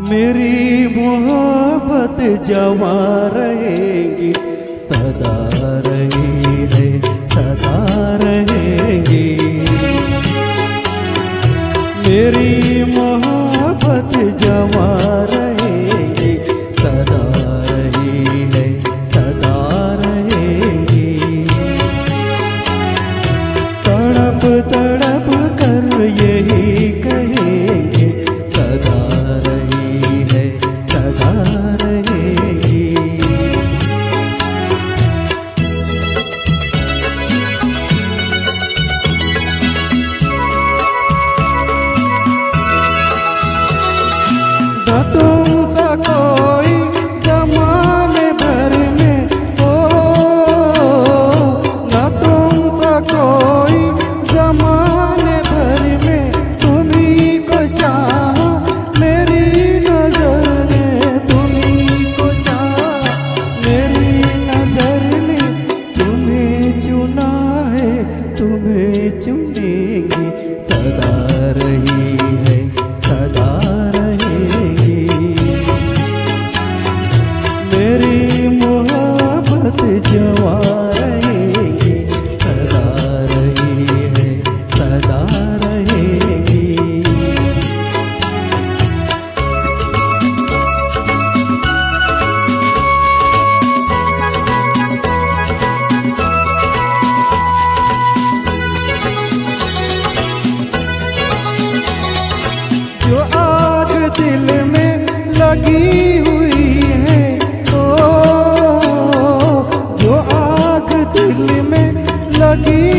मेरी मोहब्बत जवा रहेगी, सदा रही है, सदा रहेगी। मेरी मोहब्बत जवा रहेगी, सदा रही है, सदा रहेगी। तड़प तड़प कर यही कहेंगे, सदा रही है, सदा रहेगी। न तुमसा कोई ज़माने भर में हो, न तुमसा कोई ज़माने भर में, तुम्ही को चाहा मेरी नज़र ने, तुम्ही को चाहा मेरी नज़र ने। तुम्हें चुना है, तुम्हें चुनेंगी, सदा रही है, सदा रहेगी। मेरी मोहब्बत जवा रहेगी, सदा रही है, सदा रहेगी। जो आग दिल में लगी हुई है, ओ जो आग दिल में लगी